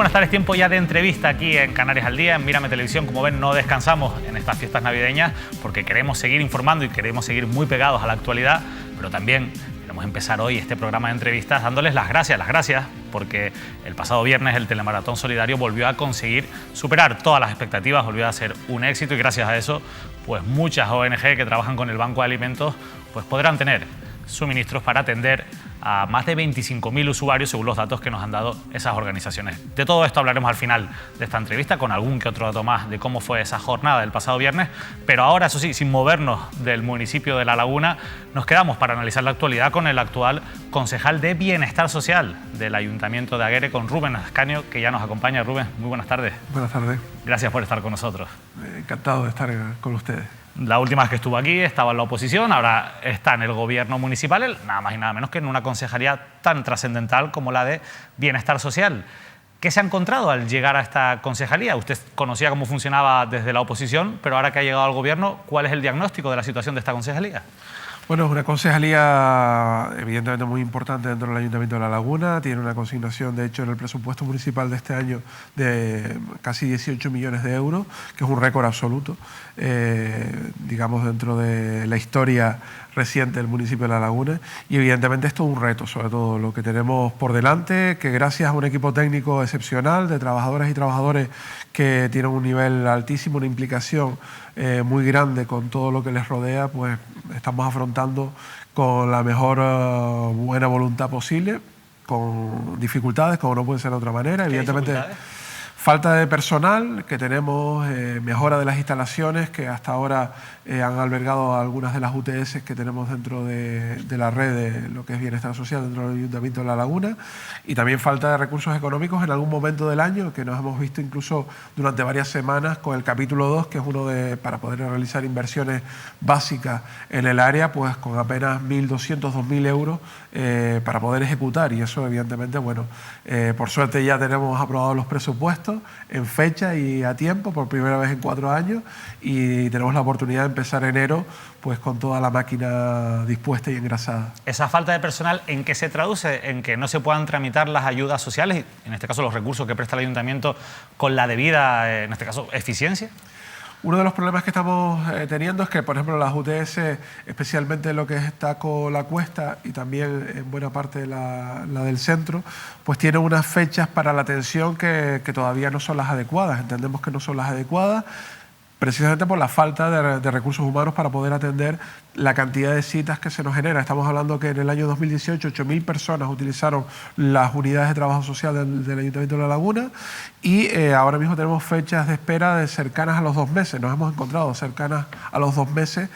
buenas tardes, tiempo ya de entrevista aquí en Canarias al Día, en Mírame Televisión. Como ven, no descansamos en estas fiestas navideñas porque queremos seguir informando y queremos seguir muy pegados a la actualidad, pero también queremos empezar hoy este programa de entrevistas dándoles las gracias porque el pasado viernes el Telemaratón Solidario volvió a conseguir superar todas las expectativas, volvió a ser un éxito y gracias a eso, pues muchas ONG que trabajan con el Banco de Alimentos pues podrán tener suministros para atender a más de 25.000 usuarios según los datos que nos han dado esas organizaciones. De todo esto hablaremos al final de esta entrevista con algún que otro dato más de cómo fue esa jornada del pasado viernes, pero ahora, eso sí, sin movernos del municipio de La Laguna, nos quedamos para analizar la actualidad con el actual concejal de Bienestar Social del Ayuntamiento de Aguere, con Rubén Ascanio, que ya nos acompaña. Rubén, muy buenas tardes. Buenas tardes. Gracias por estar con nosotros. Encantado de estar con ustedes. La última vez que estuvo aquí estaba en la oposición, ahora está en el gobierno municipal, nada más y nada menos que en una concejalía tan trascendental como la de Bienestar Social. ¿Qué se ha encontrado al llegar a esta concejalía? Usted conocía cómo funcionaba desde la oposición, pero ahora que ha llegado al gobierno, ¿cuál es el diagnóstico de la situación de esta concejalía? Bueno, es una concejalía evidentemente muy importante dentro del Ayuntamiento de La Laguna. Tiene una consignación, de hecho, en el presupuesto municipal de este año de casi 18 millones de euros, que es un récord absoluto, digamos, dentro de la historia reciente del municipio de La Laguna. Y evidentemente esto es un reto, sobre todo lo que tenemos por delante, que gracias a un equipo técnico excepcional de trabajadoras y trabajadores que tienen un nivel altísimo, una implicación muy grande con todo lo que les rodea, pues estamos afrontando con la mejor buena voluntad posible, con dificultades, como no puede ser de otra manera. Evidentemente, falta de personal que tenemos, mejora de las instalaciones que hasta ahora han albergado algunas de las UTS que tenemos dentro de la red de lo que es Bienestar Social dentro del Ayuntamiento de La Laguna, y también falta de recursos económicos en algún momento del año, que nos hemos visto incluso durante varias semanas con el capítulo 2, que es uno para poder realizar inversiones básicas en el área, pues con apenas 1.200, 2.000 euros para poder ejecutar, y eso evidentemente, bueno, por suerte ya tenemos aprobados los presupuestos en fecha y a tiempo por primera vez en 4 años, y tenemos la oportunidad de empezar enero pues con toda la máquina dispuesta y engrasada. ¿Esa falta de personal en qué se traduce? ¿En que no se puedan tramitar las ayudas sociales, en este caso los recursos que presta el ayuntamiento, con la debida, en este caso, eficiencia? Uno de los problemas que estamos teniendo es que, por ejemplo, las UTS, especialmente lo que es Taco La Cuesta y también en buena parte la del centro, pues tienen unas fechas para la atención que todavía no son las adecuadas. Entendemos que no son las adecuadas, precisamente por la falta de recursos humanos para poder atender la cantidad de citas que se nos genera. Estamos hablando que en el año 2018 8.000 personas utilizaron las unidades de trabajo social del Ayuntamiento de La Laguna, y ahora mismo tenemos fechas de espera de cercanas a los 2 meses. Nos hemos encontrado cercanas a los 2 meses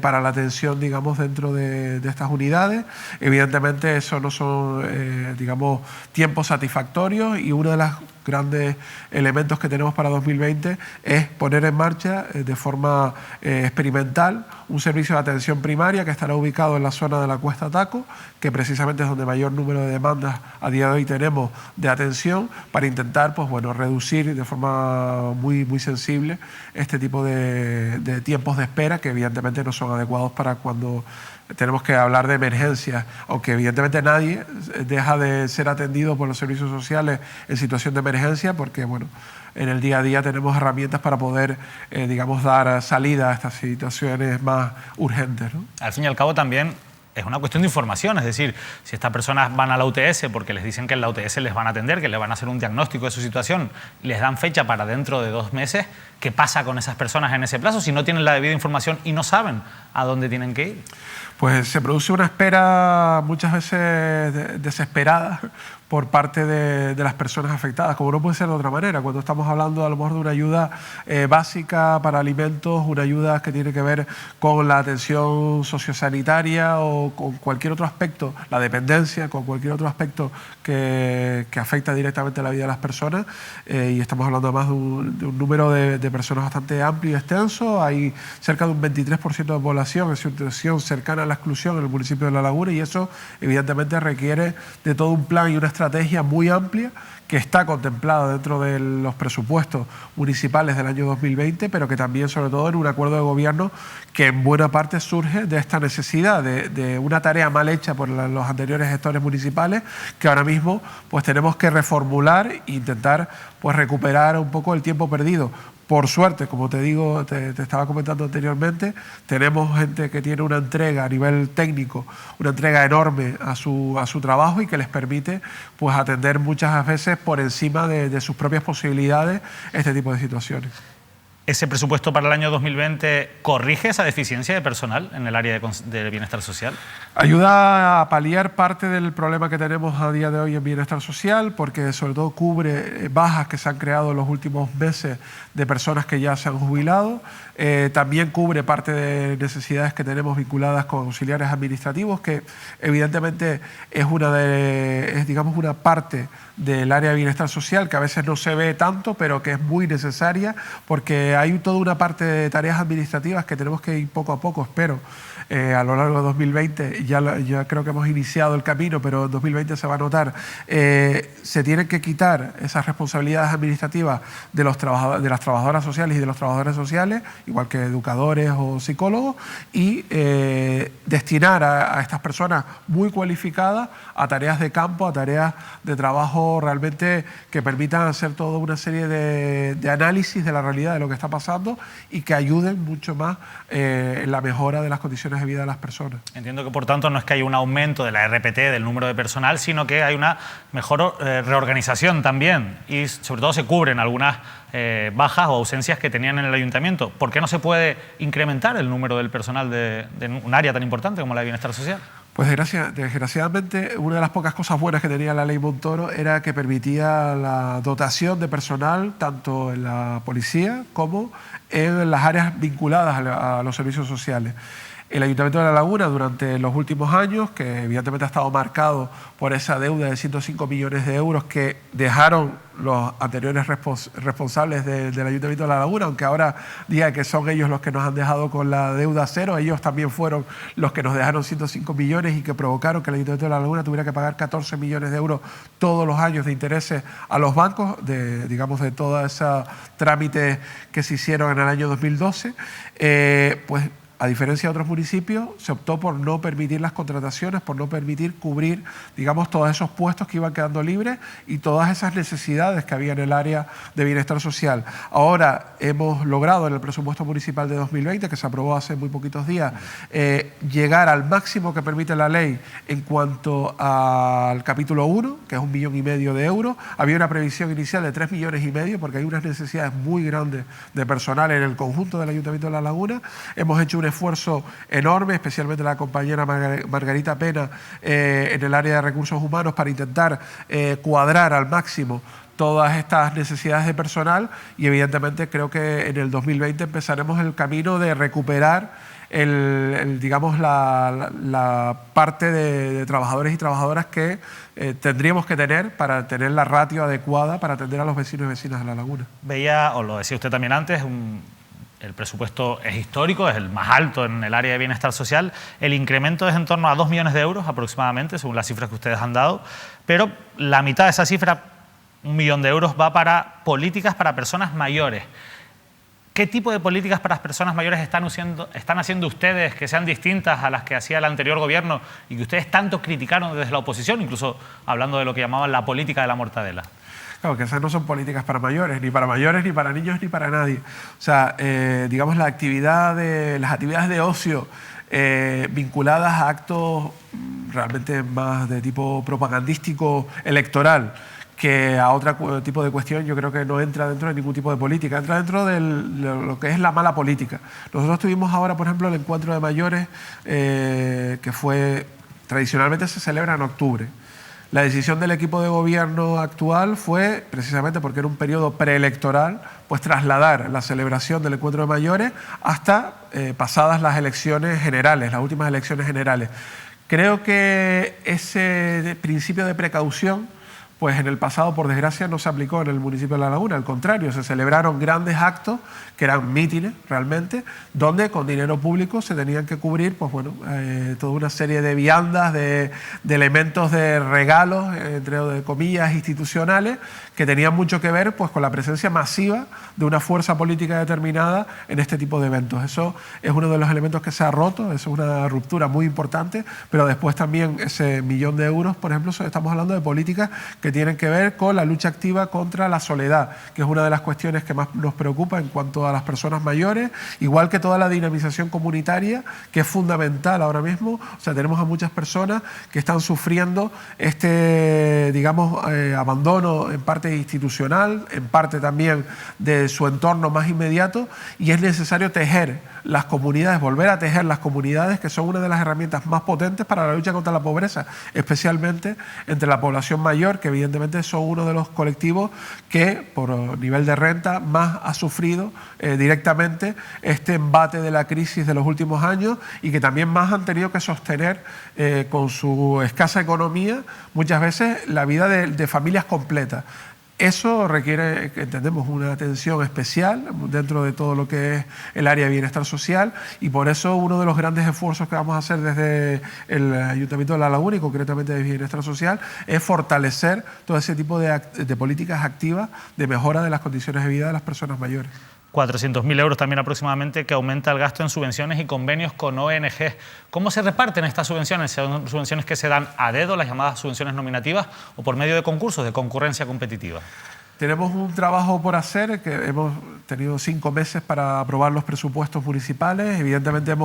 para la atención, digamos, dentro de estas unidades. Evidentemente eso no son, digamos, tiempos satisfactorios, y uno de los grandes elementos que tenemos para 2020 es poner en marcha de forma experimental un servicio de atención primaria que estará ubicado en la zona de la Cuesta Taco, que precisamente es donde mayor número de demandas a día de hoy tenemos de atención, para intentar, pues bueno, reducir de forma muy sensible este tipo de tiempos de espera, que evidentemente no son adecuados para cuando tenemos que hablar de emergencias, aunque evidentemente nadie deja de ser atendido por los servicios sociales en situación de emergencia, porque bueno, en el día a día tenemos herramientas para poder, digamos, dar salida a estas situaciones más urgentes, ¿no? Al fin y al cabo también es una cuestión de información, es decir, si estas personas van a la UTS porque les dicen que en la UTS les van a atender, que les van a hacer un diagnóstico de su situación, les dan fecha para dentro de 2 meses, ¿qué pasa con esas personas en ese plazo si no tienen la debida información y no saben a dónde tienen que ir? Pues se produce una espera muchas veces desesperada por parte de las personas afectadas, como no puede ser de otra manera, cuando estamos hablando a lo mejor de una ayuda básica para alimentos, una ayuda que tiene que ver con la atención sociosanitaria o con cualquier otro aspecto, la dependencia, con cualquier otro aspecto que afecta directamente la vida de las personas, y estamos hablando además de un número de personas bastante amplio y extenso. Hay cerca de un 23% de población en situación cercana a la exclusión en el municipio de La Laguna, y eso evidentemente requiere de todo un plan y una estrategia muy amplia que está contemplada dentro de los presupuestos municipales del año 2020, pero que también, sobre todo, en un acuerdo de gobierno que en buena parte surge de esta necesidad de una tarea mal hecha por los anteriores gestores municipales, que ahora mismo pues tenemos que reformular e intentar pues recuperar un poco el tiempo perdido. Por suerte, como te digo, te estaba comentando anteriormente, tenemos gente que tiene una entrega a nivel técnico, una entrega enorme a su trabajo y que les permite pues atender muchas veces por encima de sus propias posibilidades este tipo de situaciones. ¿Ese presupuesto para el año 2020 corrige esa deficiencia de personal en el área de bienestar social? Ayuda a paliar parte del problema que tenemos a día de hoy en bienestar social, porque sobre todo cubre bajas que se han creado en los últimos meses de personas que ya se han jubilado. También cubre parte de necesidades que tenemos vinculadas con auxiliares administrativos, que evidentemente es digamos una parte del área de bienestar social que a veces no se ve tanto, pero que es muy necesaria, porque hay toda una parte de tareas administrativas que tenemos que ir poco a poco, espero, a lo largo de 2020, ya creo que hemos iniciado el camino, pero en 2020 se va a notar, se tienen que quitar esas responsabilidades administrativas de las trabajadoras sociales y de los trabajadores sociales, igual que educadores o psicólogos, y destinar a estas personas muy cualificadas a tareas de campo, a tareas de trabajo realmente que permitan hacer toda una serie de análisis de la realidad de lo que está pasando y que ayuden mucho más en la mejora de las condiciones de vida de las personas. Entiendo que, por tanto, no es que haya un aumento de la RPT, del número de personal, sino que hay una mejor reorganización también y, sobre todo, se cubren algunas bajas o ausencias que tenían en el ayuntamiento. ¿Por qué no se puede incrementar el número del personal de un área tan importante como la de bienestar social? Pues desgraciadamente, una de las pocas cosas buenas que tenía la ley Montoro era que permitía la dotación de personal tanto en la policía como en las áreas vinculadas a los servicios sociales. El Ayuntamiento de La Laguna, durante los últimos años, que evidentemente ha estado marcado por esa deuda de 105 millones de euros que dejaron los anteriores responsables del Ayuntamiento de La Laguna, aunque ahora diga que son ellos los que nos han dejado con la deuda cero, ellos también fueron los que nos dejaron 105 millones y que provocaron que el Ayuntamiento de La Laguna tuviera que pagar 14 millones de euros todos los años de intereses a los bancos, de todos esos trámites que se hicieron en el año 2012, pues a diferencia de otros municipios, se optó por no permitir las contrataciones, por no permitir cubrir, digamos, todos esos puestos que iban quedando libres y todas esas necesidades que había en el área de bienestar social. Ahora hemos logrado en el presupuesto municipal de 2020, que se aprobó hace muy poquitos días, llegar al máximo que permite la ley en cuanto al capítulo 1, que es 1,5 millones de euros. Había una previsión inicial de 3,5 millones porque hay unas necesidades muy grandes de personal en el conjunto del Ayuntamiento de La Laguna. Hemos hecho un esfuerzo enorme, especialmente la compañera Margarita Pena en el área de recursos humanos, para intentar cuadrar al máximo todas estas necesidades de personal, y evidentemente creo que en el 2020 empezaremos el camino de recuperar digamos la parte de trabajadores y trabajadoras que tendríamos que tener para tener la ratio adecuada para atender a los vecinos y vecinas de La Laguna. Veía, o lo decía usted también antes, el presupuesto es histórico, es el más alto en el área de bienestar social. El incremento es en torno a 2 millones de euros aproximadamente, según las cifras que ustedes han dado, pero la mitad de esa cifra, 1 millón de euros, va para políticas para personas mayores. ¿Qué tipo de políticas para las personas mayores están haciendo ustedes que sean distintas a las que hacía el anterior gobierno y que ustedes tanto criticaron desde la oposición, incluso hablando de lo que llamaban la política de la mortadela? Claro, que esas no son políticas para mayores, ni para niños, ni para nadie. O sea, digamos, las actividades de ocio vinculadas a actos realmente más de tipo propagandístico electoral que a otro tipo de cuestión, yo creo que no entra dentro de ningún tipo de política, entra dentro de lo que es la mala política. Nosotros tuvimos ahora, por ejemplo, el encuentro de mayores, que tradicionalmente se celebra en octubre. La decisión del equipo de gobierno actual fue, precisamente porque era un periodo preelectoral, pues trasladar la celebración del encuentro de mayores hasta pasadas las elecciones generales, las últimas elecciones generales. Creo que ese principio de precaución pues en el pasado, por desgracia, no se aplicó en el municipio de La Laguna. Al contrario, se celebraron grandes actos, que eran mítines realmente, donde con dinero público se tenían que cubrir, pues bueno, toda una serie de viandas, de elementos de regalos, entre comillas, institucionales, que tenían mucho que ver pues con la presencia masiva de una fuerza política determinada en este tipo de eventos. Eso es uno de los elementos que se ha roto, eso es una ruptura muy importante, pero después también ese 1 millón de euros, por ejemplo, estamos hablando de políticas que tienen que ver con la lucha activa contra la soledad, que es una de las cuestiones que más nos preocupa en cuanto a las personas mayores, igual que toda la dinamización comunitaria, que es fundamental ahora mismo. O sea, tenemos a muchas personas que están sufriendo este, digamos, abandono en parte institucional, en parte también de su entorno más inmediato, y es necesario tejer las comunidades, volver a tejer las comunidades, que son una de las herramientas más potentes para la lucha contra la pobreza, especialmente entre la población mayor, que evidentemente son uno de los colectivos que por nivel de renta más ha sufrido directamente este embate de la crisis de los últimos años, y que también más han tenido que sostener con su escasa economía muchas veces la vida de familias completas. Eso requiere, entendemos, una atención especial dentro de todo lo que es el área de bienestar social, y por eso uno de los grandes esfuerzos que vamos a hacer desde el Ayuntamiento de La Laguna y concretamente de bienestar social es fortalecer todo ese tipo de políticas activas de mejora de las condiciones de vida de las personas mayores. 400.000 euros también aproximadamente, que aumenta el gasto en subvenciones y convenios con ONG. ¿Cómo se reparten estas subvenciones? ¿Son subvenciones que se dan a dedo, las llamadas subvenciones nominativas, o por medio de concursos de concurrencia competitiva? Tenemos un trabajo por hacer, que hemos tenido 5 meses para aprobar los presupuestos municipales. Evidentemente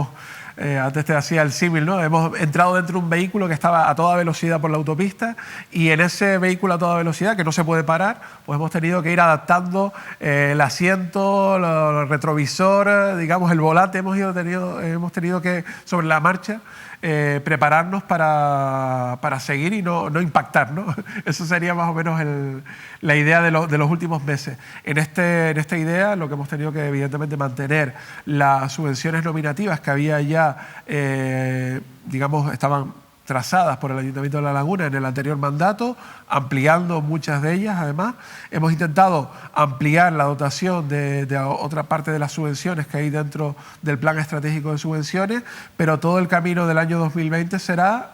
antes te hacía el símil, ¿no? Hemos entrado dentro de un vehículo que estaba a toda velocidad por la autopista, y en ese vehículo a toda velocidad, que no se puede parar, pues hemos tenido que ir adaptando el asiento, el retrovisor, digamos el volante, hemos tenido que, sobre la marcha, prepararnos para seguir y no impactar, ¿no? Eso sería más o menos la idea de los últimos meses. En esta idea, lo que hemos tenido que evidentemente mantener las subvenciones nominativas que había ya, digamos, estaban trazadas por el Ayuntamiento de La Laguna en el anterior mandato, ampliando muchas de ellas. Además, hemos intentado ampliar la dotación de otra parte de las subvenciones que hay dentro del Plan Estratégico de Subvenciones, pero todo el camino del año 2020 será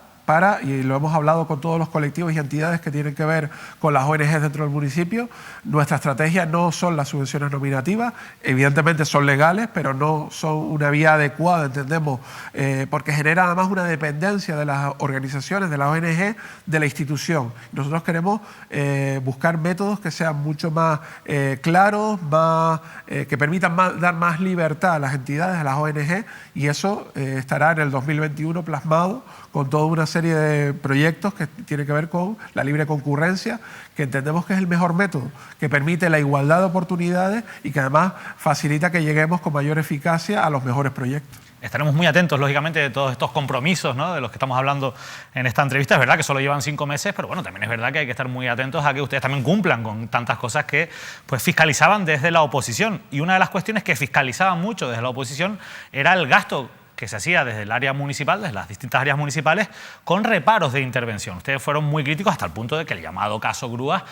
y lo hemos hablado con todos los colectivos y entidades que tienen que ver con las ONGs dentro del municipio, nuestra estrategia no son las subvenciones nominativas, evidentemente son legales, pero no son una vía adecuada, entendemos, porque genera además una dependencia de las organizaciones, de las ONG, de la institución. Nosotros queremos buscar métodos que sean mucho más claros, que permitan dar más libertad a las entidades, a las ONG, y eso estará en el 2021 plasmado con toda una serie de proyectos que tienen que ver con la libre concurrencia, que entendemos que es el mejor método, que permite la igualdad de oportunidades y que además facilita que lleguemos con mayor eficacia a los mejores proyectos. Estaremos muy atentos, lógicamente, de todos estos compromisos, ¿no?, de los que estamos hablando en esta entrevista. Es verdad que solo llevan 5 meses, pero bueno, también es verdad que hay que estar muy atentos a que ustedes también cumplan con tantas cosas que pues fiscalizaban desde la oposición. Y una de las cuestiones que fiscalizaban mucho desde la oposición era el gasto que se hacía desde el área municipal, desde las distintas áreas municipales, con reparos de intervención. Ustedes fueron muy críticos hasta el punto de que el llamado caso Grúas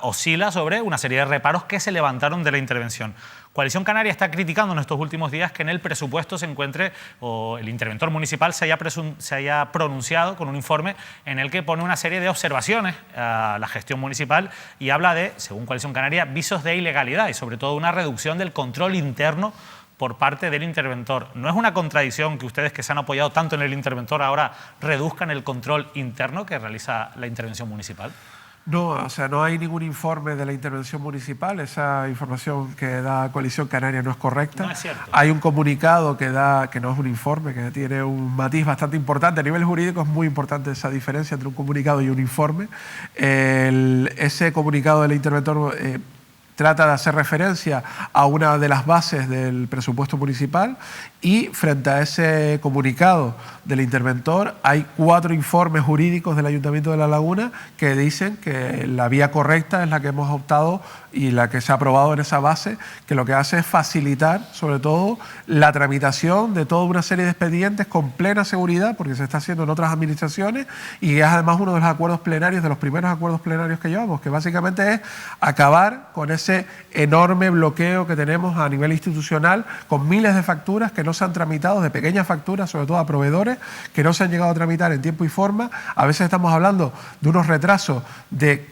oscila sobre una serie de reparos que se levantaron de la intervención. Coalición Canaria está criticando en estos últimos días que en el presupuesto se encuentre, o el interventor municipal se haya pronunciado con un informe en el que pone una serie de observaciones a la gestión municipal y habla de, según Coalición Canaria, visos de ilegalidad y sobre todo una reducción del control interno por parte del interventor. ¿No es una contradicción que ustedes, que se han apoyado tanto en el interventor, ahora reduzcan el control interno que realiza la intervención municipal? No, o sea, no hay ningún informe de la intervención municipal. Esa información que da Coalición Canaria no es correcta. No es cierto. Hay un comunicado que no es un informe, que tiene un matiz bastante importante. A nivel jurídico es muy importante esa diferencia entre un comunicado y un informe. Ese comunicado del interventor trata de hacer referencia a una de las bases del presupuesto municipal y frente a ese comunicado del interventor hay 4 informes jurídicos del Ayuntamiento de La Laguna que dicen que la vía correcta es la que hemos optado y la que se ha aprobado en esa base, que lo que hace es facilitar sobre todo la tramitación de toda una serie de expedientes con plena seguridad, porque se está haciendo en otras administraciones y es además uno de los acuerdos plenarios, de los primeros acuerdos plenarios que llevamos, que básicamente es acabar con ese enorme bloqueo que tenemos a nivel institucional con miles de facturas que no se han tramitado, de pequeñas facturas, sobre todo a proveedores, que no se han llegado a tramitar en tiempo y forma. A veces estamos hablando de unos retrasos de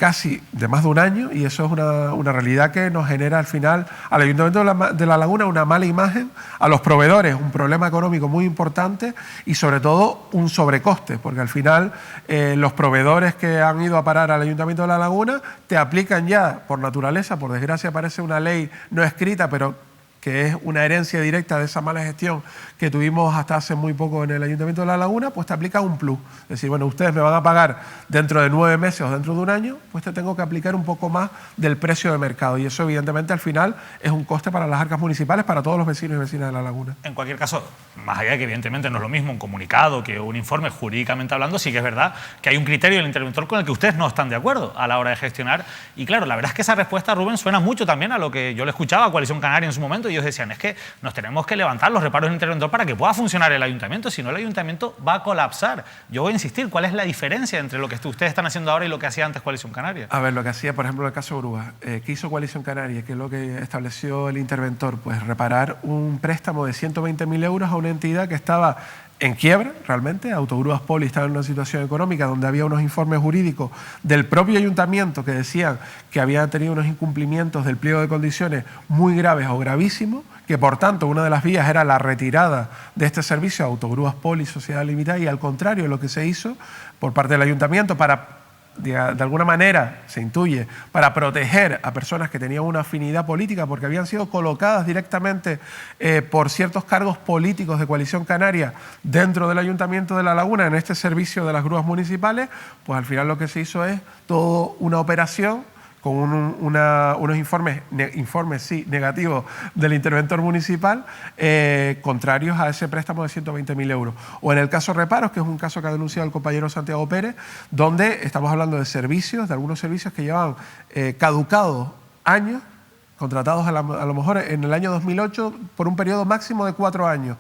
más de un año y eso es una realidad que nos genera al final al Ayuntamiento de La Laguna una mala imagen, a los proveedores un problema económico muy importante y sobre todo un sobrecoste, porque al final los proveedores que han ido a parar al Ayuntamiento de La Laguna te aplican ya por naturaleza, por desgracia parece una ley no escrita, pero que es una herencia directa de esa mala gestión que tuvimos hasta hace muy poco en el Ayuntamiento de La Laguna, pues te aplica un plus. Es decir, bueno, ustedes me van a pagar dentro de 9 meses o dentro de un año, pues te tengo que aplicar un poco más del precio de mercado. Y eso, evidentemente, al final es un coste para las arcas municipales, para todos los vecinos y vecinas de La Laguna. En cualquier caso, más allá de que evidentemente no es lo mismo un comunicado que un informe jurídicamente hablando, sí que es verdad que hay un criterio del interventor con el que ustedes no están de acuerdo a la hora de gestionar. Y claro, la verdad es que esa respuesta, Rubén, suena mucho también a lo que yo le escuchaba a Coalición Canaria en su momento y ellos decían, es que nos tenemos que levantar los reparos del interventor para que pueda funcionar el ayuntamiento, si no el ayuntamiento va a colapsar. Yo voy a insistir, ¿cuál es la diferencia entre lo que ustedes están haciendo ahora y lo que hacía antes Coalición Canaria? A ver, lo que hacía, por ejemplo, en el caso de Grúa, ¿qué hizo Coalición Canaria? ¿Qué es lo que estableció el interventor? Pues reparar un préstamo de 120.000 euros a una entidad que estaba en quiebra, realmente. Autogrúas Poli estaba en una situación económica donde había unos informes jurídicos del propio ayuntamiento que decían que habían tenido unos incumplimientos del pliego de condiciones muy graves o gravísimos, que por tanto una de las vías era la retirada de este servicio a Autogrúas Poli, Sociedad Limitada, y al contrario, lo que se hizo por parte del ayuntamiento para, de alguna manera, se intuye, para proteger a personas que tenían una afinidad política porque habían sido colocadas directamente por ciertos cargos políticos de Coalición Canaria dentro del Ayuntamiento de La Laguna en este servicio de las grúas municipales, pues al final lo que se hizo es toda una operación con unos informes negativos del interventor municipal contrarios a ese préstamo de 120.000 euros. O en el caso Reparos, que es un caso que ha denunciado el compañero Santiago Pérez, donde estamos hablando de servicios, de algunos servicios que llevan caducados años, contratados a lo mejor en el año 2008 por un periodo máximo de 4 años.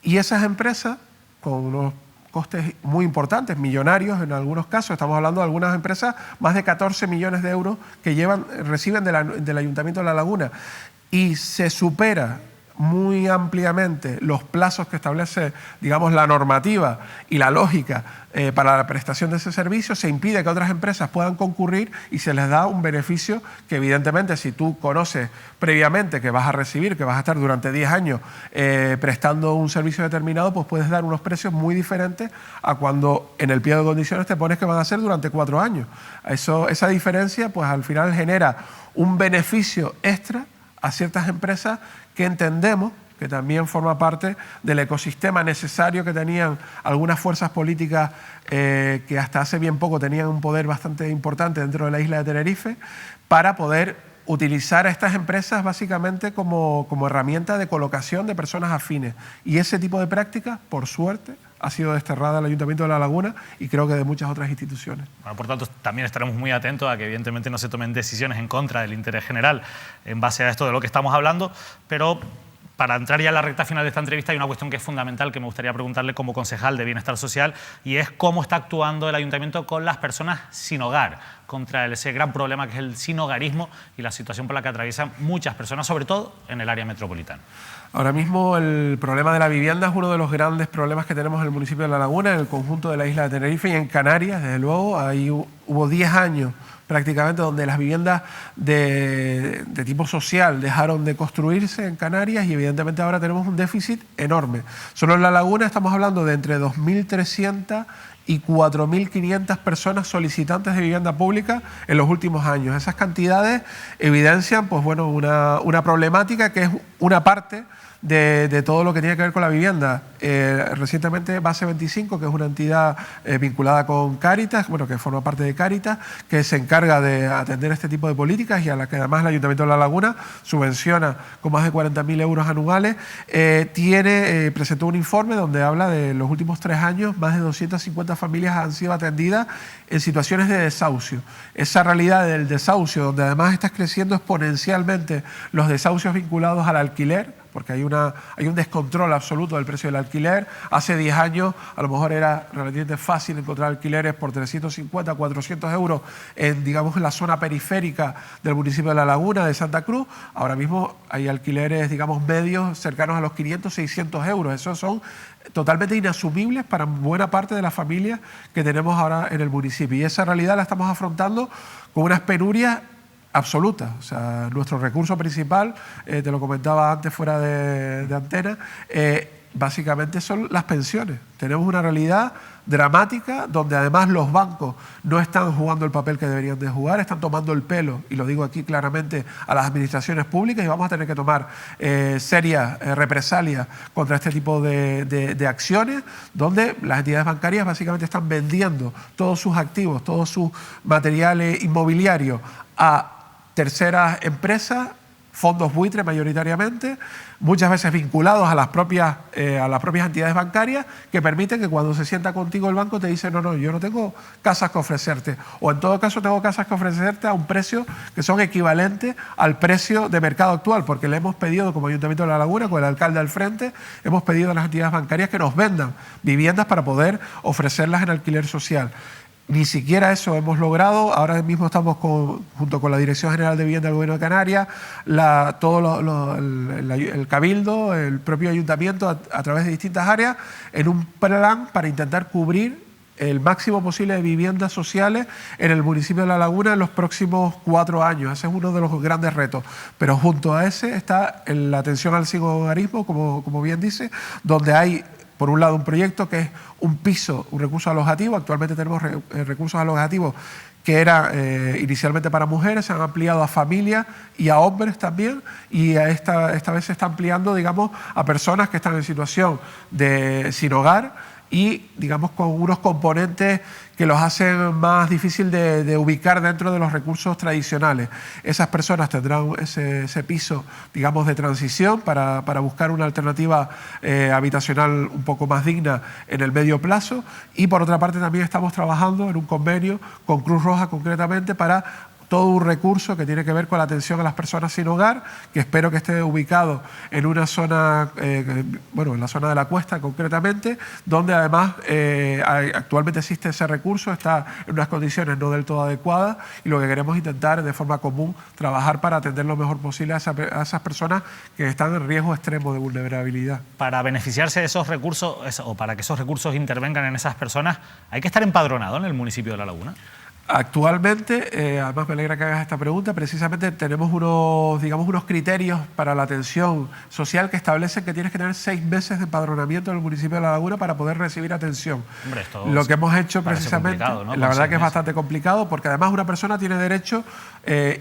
Y esas empresas, con unos costes muy importantes, millonarios en algunos casos, estamos hablando de algunas empresas, más de 14 millones de euros que reciben del Ayuntamiento de La Laguna, y se supera muy ampliamente los plazos que establece, digamos, la normativa y la lógica para la prestación de ese servicio, se impide que otras empresas puedan concurrir y se les da un beneficio que, evidentemente, si tú conoces previamente que vas a recibir, que vas a estar durante 10 años prestando un servicio determinado, pues puedes dar unos precios muy diferentes a cuando en el pliego de condiciones te pones que van a ser durante 4 años. Esa diferencia, pues al final genera un beneficio extra a ciertas empresas que entendemos que también forma parte del ecosistema necesario que tenían algunas fuerzas políticas que hasta hace bien poco tenían un poder bastante importante dentro de la isla de Tenerife, para poder utilizar a estas empresas básicamente como herramienta de colocación de personas afines. Y ese tipo de prácticas, por suerte, ha sido desterrada del Ayuntamiento de La Laguna y creo que de muchas otras instituciones. Bueno, por tanto, también estaremos muy atentos a que evidentemente no se tomen decisiones en contra del interés general en base a esto de lo que estamos hablando, pero para entrar ya en la recta final de esta entrevista hay una cuestión que es fundamental que me gustaría preguntarle como concejal de Bienestar Social, y es cómo está actuando el Ayuntamiento con las personas sin hogar, contra ese gran problema que es el sinhogarismo y la situación por la que atraviesan muchas personas, sobre todo en el área metropolitana. Ahora mismo el problema de la vivienda es uno de los grandes problemas que tenemos en el municipio de La Laguna, en el conjunto de la isla de Tenerife y en Canarias, desde luego. Ahí hubo 10 años prácticamente donde las viviendas de tipo social dejaron de construirse en Canarias y evidentemente ahora tenemos un déficit enorme. Solo en La Laguna estamos hablando de entre 2.300 y 4.500 personas solicitantes de vivienda pública en los últimos años. Esas cantidades evidencian, pues bueno, una problemática que es una parte de todo lo que tiene que ver con la vivienda. Recientemente Base 25, que es una entidad vinculada con Cáritas, bueno, que forma parte de Cáritas, que se encarga de atender este tipo de políticas y a la que además el Ayuntamiento de La Laguna subvenciona con más de 40.000 euros anuales, presentó un informe donde habla de los últimos 3 años, más de 250 familias han sido atendidas en situaciones de desahucio. Esa realidad del desahucio, donde además está creciendo exponencialmente los desahucios vinculados al alquiler, porque hay un descontrol absoluto del precio del alquiler. Hace 10 años a lo mejor era relativamente fácil encontrar alquileres por 350, 400 euros en la zona periférica del municipio de La Laguna, de Santa Cruz. Ahora mismo hay alquileres, medios cercanos a los 500, 600 euros. Esos son totalmente inasumibles para buena parte de las familias que tenemos ahora en el municipio. Y esa realidad la estamos afrontando con unas penurias absoluta. O sea, nuestro recurso principal, te lo comentaba antes fuera de antena, básicamente son las pensiones. Tenemos una realidad dramática donde además los bancos no están jugando el papel que deberían de jugar, están tomando el pelo, y lo digo aquí claramente, a las administraciones públicas, y vamos a tener que tomar serias represalias contra este tipo de acciones, donde las entidades bancarias básicamente están vendiendo todos sus activos, todos sus materiales inmobiliarios a terceras empresas, fondos buitre mayoritariamente, muchas veces vinculados a las propias entidades bancarias, que permiten que cuando se sienta contigo el banco te dice no, yo no tengo casas que ofrecerte, o en todo caso tengo casas que ofrecerte a un precio que son equivalentes al precio de mercado actual, porque le hemos pedido como Ayuntamiento de La Laguna, con el alcalde al frente, hemos pedido a las entidades bancarias que nos vendan viviendas para poder ofrecerlas en alquiler social. Ni siquiera eso hemos logrado. Ahora mismo estamos junto con la Dirección General de Vivienda del Gobierno de Canarias, el Cabildo, el propio Ayuntamiento, a través de distintas áreas, en un plan para intentar cubrir el máximo posible de viviendas sociales en el municipio de La Laguna en los próximos 4 años. Ese es uno de los grandes retos. Pero junto a ese está la atención al sinhogarismo, como bien dice, donde hay, por un lado, un proyecto que es un piso, un recurso alojativo. Actualmente tenemos recursos alojativos que era inicialmente para mujeres, se han ampliado a familias y a hombres también, y esta vez se está ampliando, a personas que están en situación de sin hogar y, con unos componentes que los hacen más difícil de ubicar dentro de los recursos tradicionales. Esas personas tendrán ese piso, de transición para buscar una alternativa habitacional un poco más digna en el medio plazo, y por otra parte también estamos trabajando en un convenio con Cruz Roja concretamente para todo un recurso que tiene que ver con la atención a las personas sin hogar, que espero que esté ubicado en una zona, en la zona de la Cuesta concretamente, donde además actualmente existe ese recurso, está en unas condiciones no del todo adecuadas, y lo que queremos intentar es de forma común trabajar para atender lo mejor posible a esas personas que están en riesgo extremo de vulnerabilidad. Para beneficiarse de esos recursos, o para que esos recursos intervengan en esas personas, ¿hay que estar empadronado en el municipio de La Laguna? Actualmente, además me alegra que hagas esta pregunta, precisamente tenemos unos criterios para la atención social que establecen que tienes que tener 6 meses de empadronamiento en el municipio de La Laguna para poder recibir atención. Hombre, esto lo que hemos hecho precisamente, ¿no? La verdad que es bastante complicado, porque además una persona tiene derecho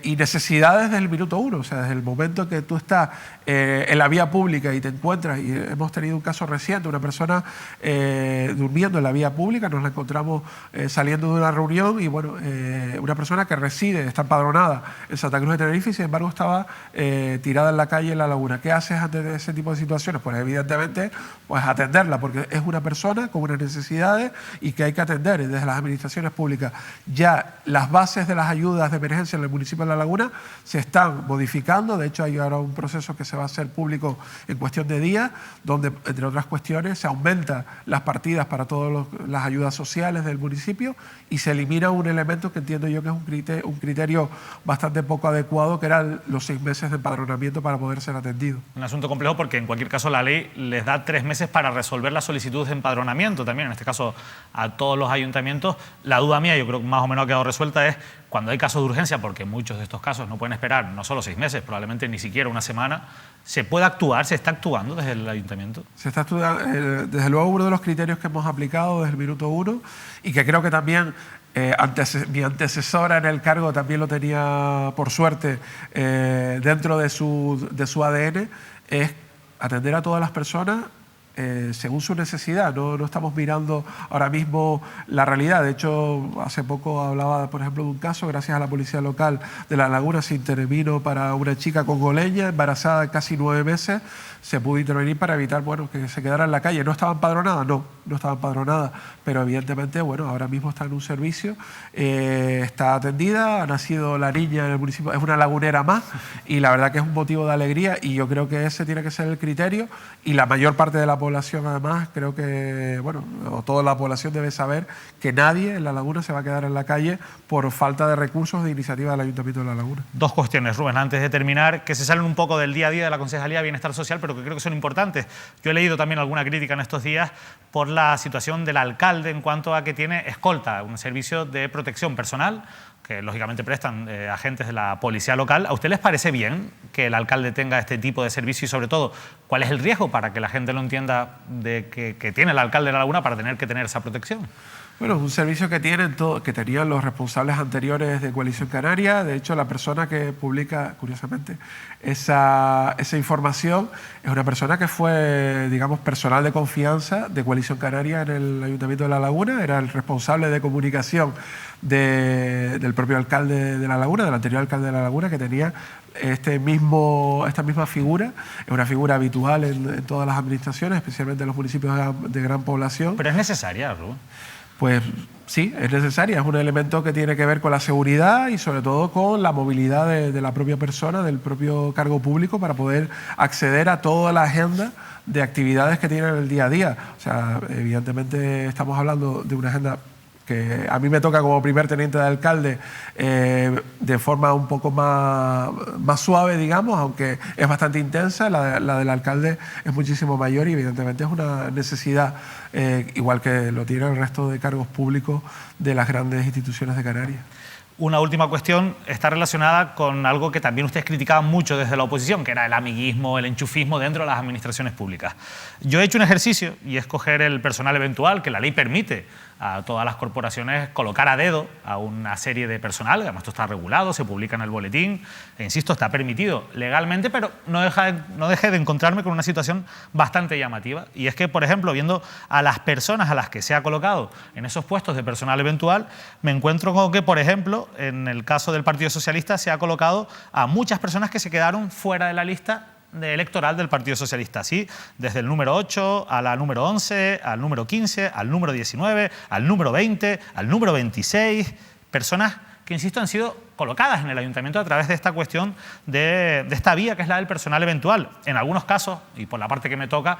y necesidades desde el minuto 1, o sea, desde el momento que tú estás en la vía pública y te encuentras, y hemos tenido un caso reciente, una persona durmiendo en la vía pública, nos la encontramos saliendo de una reunión, y una persona que reside, está empadronada en Santa Cruz de Tenerife, y sin embargo estaba tirada en la calle en La Laguna. ¿Qué haces ante ese tipo de situaciones? Pues evidentemente atenderla, porque es una persona con unas necesidades y que hay que atender, y desde las administraciones públicas. Ya las bases de las ayudas de emergencia en el municipio de La Laguna se están modificando. De hecho, hay ahora un proceso que se va a hacer público en cuestión de días, donde, entre otras cuestiones, se aumentan las partidas para todas las ayudas sociales del municipio, y se elimina un elemento que entiendo yo que es un criterio bastante poco adecuado, que eran los 6 meses de empadronamiento para poder ser atendido. Un asunto complejo, porque en cualquier caso la ley les da 3 meses para resolver las solicitudes de empadronamiento también, en este caso a todos los ayuntamientos. La duda mía, yo creo que más o menos ha quedado resuelta, es cuando hay casos de urgencia, porque muchos de estos casos no pueden esperar no solo 6 meses, probablemente ni siquiera una semana. ¿Se puede actuar? ¿Se está actuando desde el ayuntamiento? Se está actuando, desde luego, uno de los criterios que hemos aplicado desde el minuto 1, y que creo que también mi antecesora en el cargo también lo tenía, por suerte, dentro de su ADN, es atender a todas las personas según su necesidad. No estamos mirando ahora mismo la realidad. De hecho, hace poco hablaba, por ejemplo, de un caso, gracias a la policía local de La Laguna, se intervino para una chica congoleña, embarazada de casi 9 meses, se pudo intervenir para evitar, bueno, que se quedara en la calle. ¿No estaba empadronada? No estaba empadronada, pero evidentemente, bueno, ahora mismo está en un servicio, está atendida, ha nacido la niña en el municipio, es una lagunera más, y la verdad que es un motivo de alegría, y yo creo que ese tiene que ser el criterio, y la mayor parte de la población, además, creo que, bueno, toda la población debe saber que nadie en La Laguna se va a quedar en la calle por falta de recursos de iniciativa del Ayuntamiento de La Laguna. Dos cuestiones, Rubén, antes de terminar, que se salen un poco del día a día de la Concejalía de Bienestar Social, pero que creo que son importantes. Yo he leído también alguna crítica en estos días por la situación del alcalde en cuanto a que tiene escolta, un servicio de protección personal que lógicamente prestan agentes de la policía local. ¿A usted les parece bien que el alcalde tenga este tipo de servicio y, sobre todo, cuál es el riesgo para que la gente lo entienda de que tiene el alcalde de La Laguna para tener que tener esa protección? Bueno, es un servicio que tenían los responsables anteriores de Coalición Canaria. De hecho, la persona que publica, curiosamente, esa información es una persona que fue, digamos, personal de confianza de Coalición Canaria en el Ayuntamiento de La Laguna. Era el responsable de comunicación del propio alcalde de La Laguna, del anterior alcalde de La Laguna, que tenía esta misma figura. Es una figura habitual en todas las administraciones, especialmente en los municipios de gran población. Pero es necesaria, Rubén. Pues sí, es necesaria, es un elemento que tiene que ver con la seguridad y sobre todo con la movilidad de la propia persona, del propio cargo público, para poder acceder a toda la agenda de actividades que tiene en el día a día. O sea, evidentemente estamos hablando de una agenda que a mí me toca como primer teniente de alcalde de forma un poco más suave, digamos, aunque es bastante intensa. La del alcalde es muchísimo mayor y evidentemente es una necesidad, igual que lo tiene el resto de cargos públicos de las grandes instituciones de Canarias. Una última cuestión está relacionada con algo que también ustedes criticaban mucho desde la oposición, que era el amiguismo, el enchufismo dentro de las administraciones públicas. Yo he hecho un ejercicio y es coger el personal eventual, que la ley permite a todas las corporaciones colocar a dedo a una serie de personal. Además, esto está regulado, se publica en el boletín, e insisto, está permitido legalmente, pero no dejé de encontrarme con una situación bastante llamativa. Y es que, por ejemplo, viendo a las personas a las que se ha colocado en esos puestos de personal eventual, me encuentro con que, por ejemplo, en el caso del Partido Socialista se ha colocado a muchas personas que se quedaron fuera de la lista electoral del Partido Socialista, ¿sí? Desde el número 8 a la número 11, al número 15, al número 19, al número 20, al número 26, personas que, insisto, han sido colocadas en el ayuntamiento a través de esta cuestión de esta vía que es la del personal eventual. En algunos casos, y por la parte que me toca,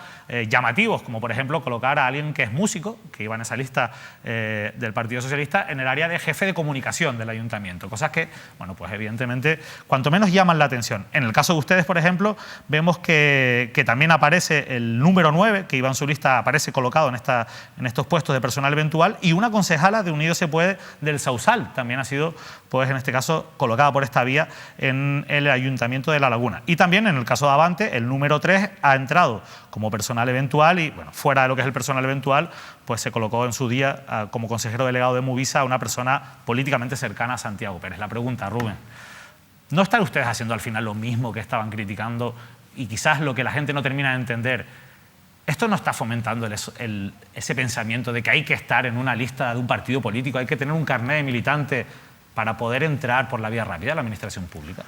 llamativos, como por ejemplo colocar a alguien que es músico, que iba en esa lista del Partido Socialista, en el área de jefe de comunicación del ayuntamiento. Cosas que, bueno, pues evidentemente, cuanto menos llaman la atención. En el caso de ustedes, por ejemplo, vemos que también aparece el número 9, que iba en su lista, aparece colocado en estos puestos de personal eventual, y una concejala de Unidos se Puede del Sausal también ha sido, pues en este caso, colocada por esta vía en el Ayuntamiento de La Laguna. Y también en el caso de Avante, el número 3 ha entrado como personal eventual y, bueno, fuera de lo que es el personal eventual, pues se colocó en su día como consejero delegado de Movisa a una persona políticamente cercana a Santiago Pérez. La pregunta, Rubén, ¿no están ustedes haciendo al final lo mismo que estaban criticando y quizás lo que la gente no termina de entender? ¿Esto no está fomentando ese pensamiento de que hay que estar en una lista de un partido político, hay que tener un carnet de militante para poder entrar por la vía rápida a la administración pública?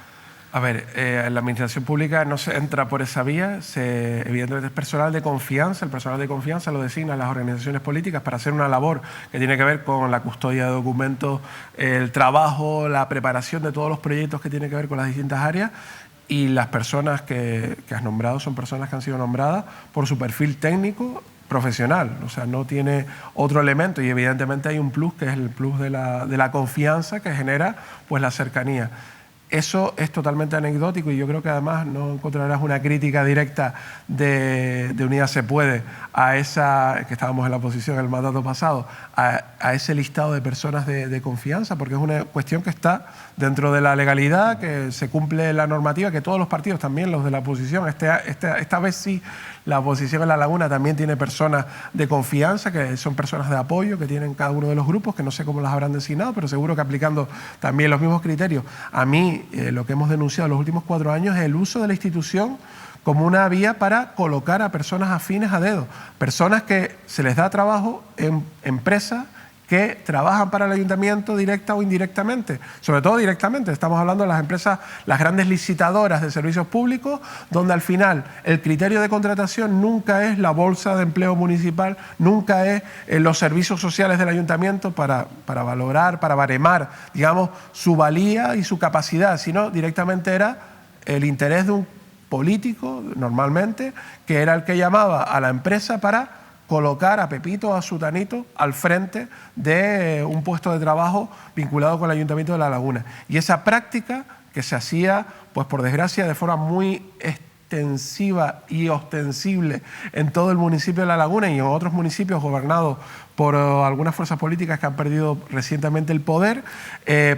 A ver, en la administración pública no se entra por esa vía, evidentemente es personal de confianza, el personal de confianza lo designan las organizaciones políticas para hacer una labor que tiene que ver con la custodia de documentos, el trabajo, la preparación de todos los proyectos que tienen que ver con las distintas áreas, y las personas que has nombrado son personas que han sido nombradas por su perfil técnico profesional, o sea, no tiene otro elemento, y evidentemente hay un plus que es el plus de la confianza que genera pues la cercanía. Eso es totalmente anecdótico y yo creo que además no encontrarás una crítica directa de Unidas Se Puede a esa, que estábamos en la oposición el mandato pasado, a ese listado de personas de confianza, porque es una cuestión que está dentro de la legalidad, que se cumple la normativa, que todos los partidos, también los de la oposición, esta vez sí, la oposición en La Laguna también tiene personas de confianza, que son personas de apoyo, que tienen cada uno de los grupos, que no sé cómo las habrán designado, pero seguro que aplicando también los mismos criterios. A mí, lo que hemos denunciado en los últimos 4 años es el uso de la institución como una vía para colocar a personas afines a dedo, personas que se les da trabajo en empresas que trabajan para el ayuntamiento directa o indirectamente, sobre todo directamente. Estamos hablando de las empresas, las grandes licitadoras de servicios públicos, donde al final el criterio de contratación nunca es la bolsa de empleo municipal, nunca es los servicios sociales del ayuntamiento para valorar, para baremar, digamos, su valía y su capacidad, sino directamente era el interés de un político, normalmente, que era el que llamaba a la empresa para colocar a Pepito o a Sutanito al frente de un puesto de trabajo vinculado con el Ayuntamiento de La Laguna. Y esa práctica que se hacía, pues por desgracia, de forma muy extensiva y ostensible en todo el municipio de La Laguna y en otros municipios gobernados por algunas fuerzas políticas que han perdido recientemente el poder,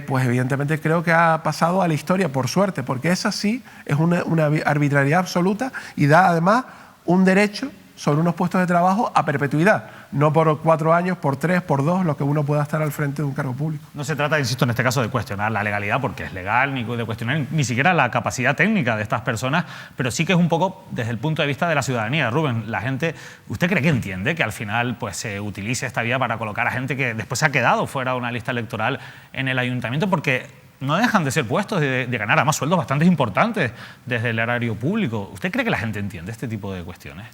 pues evidentemente creo que ha pasado a la historia, por suerte, porque esa sí es una arbitrariedad absoluta y da además un derecho sobre unos puestos de trabajo a perpetuidad, no por 4 años, por 3, por 2, lo que uno pueda estar al frente de un cargo público. No se trata, insisto, en este caso de cuestionar la legalidad, porque es legal, ni de cuestionar ni siquiera la capacidad técnica de estas personas, pero sí que es un poco desde el punto de vista de la ciudadanía. Rubén, la gente, ¿usted cree que entiende que al final pues, se utilice esta vía para colocar a gente que después se ha quedado fuera de una lista electoral en el ayuntamiento? Porque no dejan de ser puestos de ganar además sueldos bastante importantes desde el erario público. ¿Usted cree que la gente entiende este tipo de cuestiones?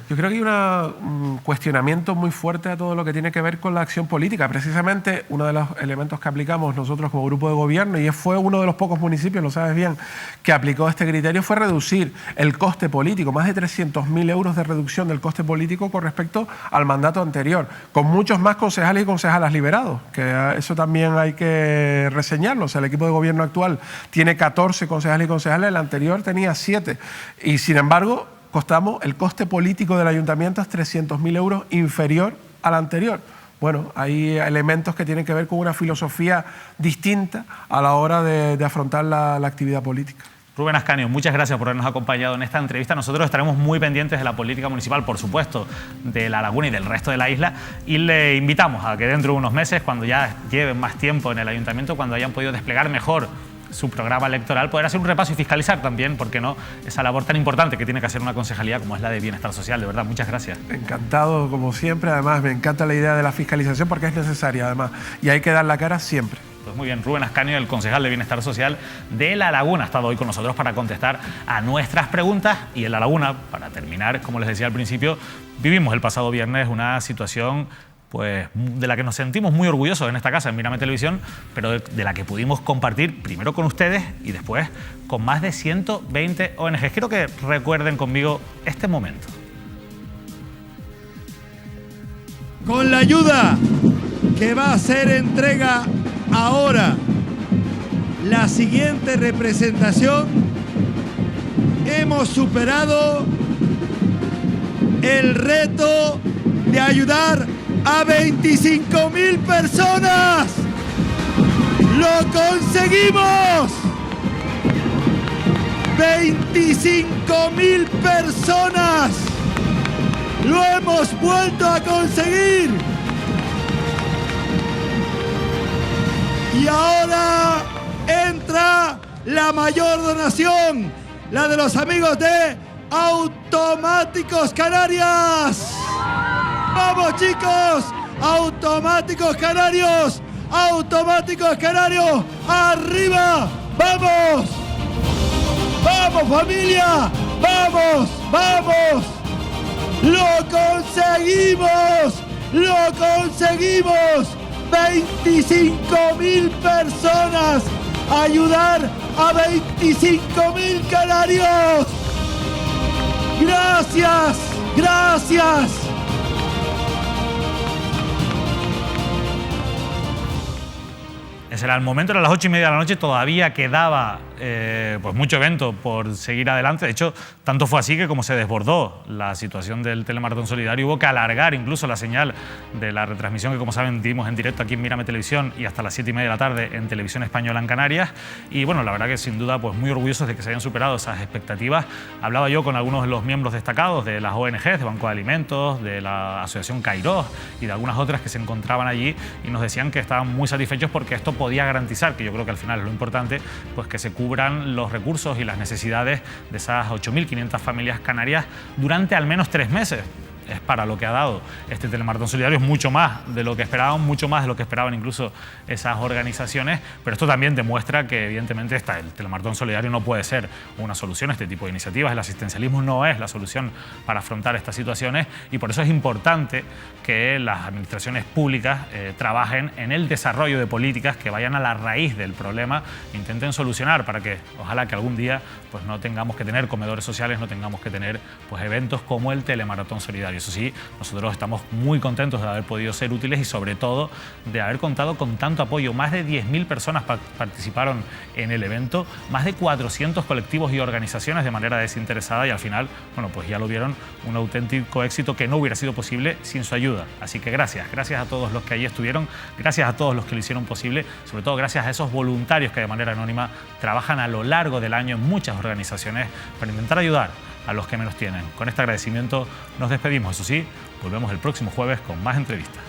Yo creo que hay un cuestionamiento muy fuerte a todo lo que tiene que ver con la acción política. Precisamente uno de los elementos que aplicamos nosotros como grupo de gobierno, y fue uno de los pocos municipios, lo sabes bien, que aplicó este criterio, fue reducir el coste político, más de 300.000 euros de reducción del coste político con respecto al mandato anterior, con muchos más concejales y concejalas liberados, que eso también hay que reseñarlo. O sea, el equipo de gobierno actual tiene 14 concejales y concejales, el anterior tenía 7, y sin embargo el coste político del ayuntamiento es 300.000 euros inferior al anterior. Bueno, hay elementos que tienen que ver con una filosofía distinta a la hora de afrontar la actividad política. Rubén Ascanio, muchas gracias por habernos acompañado en esta entrevista. Nosotros estaremos muy pendientes de la política municipal, por supuesto, de La Laguna y del resto de la isla, y le invitamos a que dentro de unos meses, cuando ya lleven más tiempo en el ayuntamiento, cuando hayan podido desplegar mejor su programa electoral, poder hacer un repaso y fiscalizar también, ¿por qué no?, esa labor tan importante que tiene que hacer una concejalía como es la de Bienestar Social. De verdad, muchas gracias. Encantado, como siempre. Además, me encanta la idea de la fiscalización porque es necesaria, además, y hay que dar la cara siempre. Pues muy bien, Rubén Ascanio, el concejal de Bienestar Social de La Laguna, ha estado hoy con nosotros para contestar a nuestras preguntas. Y en La Laguna, para terminar, como les decía al principio, vivimos el pasado viernes una situación pues de la que nos sentimos muy orgullosos en esta casa, en Mírame Televisión, pero de la que pudimos compartir primero con ustedes y después con más de 120 ONGs. Quiero que recuerden conmigo este momento. Con la ayuda que va a ser entrega ahora la siguiente representación, hemos superado el reto de ayudar a 25.000 personas. ¡Lo conseguimos! 25.000 personas. ¡Lo hemos vuelto a conseguir! Y ahora entra la mayor donación, la de los amigos de Automáticos Canarias. ¡Vamos, chicos! ¡Automáticos Canarios! ¡Automáticos Canarios! ¡Arriba! ¡Vamos! ¡Vamos, familia! ¡Vamos! ¡Vamos! ¡Lo conseguimos! ¡Lo conseguimos! 25.000 personas. Ayudar a 25.000 canarios. ¡Gracias! ¡Gracias! Ese era el momento, eran las 8:30 de la noche, todavía quedaba pues mucho evento por seguir adelante. De hecho, tanto fue así que como se desbordó la situación del telemaratón solidario, hubo que alargar incluso la señal de la retransmisión que, como saben, dimos en directo aquí en Mírame Televisión y hasta las 7:30 de la tarde en Televisión Española en Canarias. Y bueno, la verdad que sin duda pues muy orgullosos de que se hayan superado esas expectativas. Hablaba yo con algunos de los miembros destacados de las ONGs, de Banco de Alimentos, de la Asociación Kairos y de algunas otras que se encontraban allí y nos decían que estaban muy satisfechos porque esto podía garantizar, que yo creo que al final es lo importante, pues que se cubra cubran los recursos y las necesidades de esas 8.500 familias canarias durante al menos 3 meses. Es para lo que ha dado este telemaratón solidario, es mucho más de lo que esperaban, mucho más de lo que esperaban incluso esas organizaciones, pero esto también demuestra que evidentemente el telemaratón solidario no puede ser una solución a este tipo de iniciativas. El asistencialismo no es la solución para afrontar estas situaciones y por eso es importante que las administraciones públicas trabajen en el desarrollo de políticas que vayan a la raíz del problema, intenten solucionar para que ojalá que algún día pues no tengamos que tener comedores sociales, no tengamos que tener pues eventos como el telemaratón solidario. Eso sí, nosotros estamos muy contentos de haber podido ser útiles y sobre todo de haber contado con tanto apoyo. Más de 10.000 personas participaron en el evento, más de 400 colectivos y organizaciones de manera desinteresada y al final, bueno, pues ya lo vieron, un auténtico éxito que no hubiera sido posible sin su ayuda. Así que gracias a todos los que allí estuvieron, gracias a todos los que lo hicieron posible, sobre todo gracias a esos voluntarios que de manera anónima trabajan a lo largo del año en muchas organizaciones para intentar ayudar a los que menos tienen. Con este agradecimiento nos despedimos. Eso sí, volvemos el próximo jueves con más entrevistas.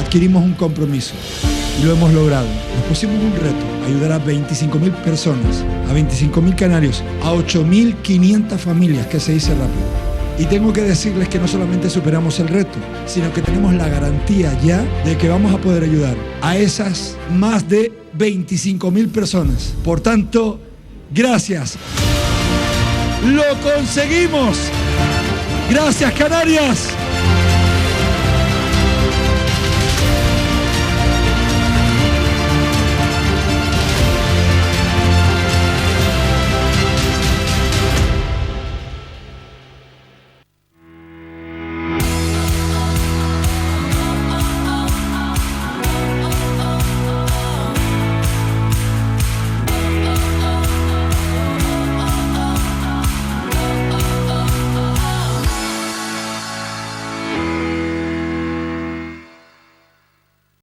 Adquirimos un compromiso y lo hemos logrado. Nos pusimos un reto, ayudar a 25.000 personas, a 25.000 canarios, a 8.500 familias, que se dice rápido. Y tengo que decirles que no solamente superamos el reto, sino que tenemos la garantía ya de que vamos a poder ayudar a esas más de 25.000 personas. Por tanto, gracias. ¡Lo conseguimos! ¡Gracias, Canarias!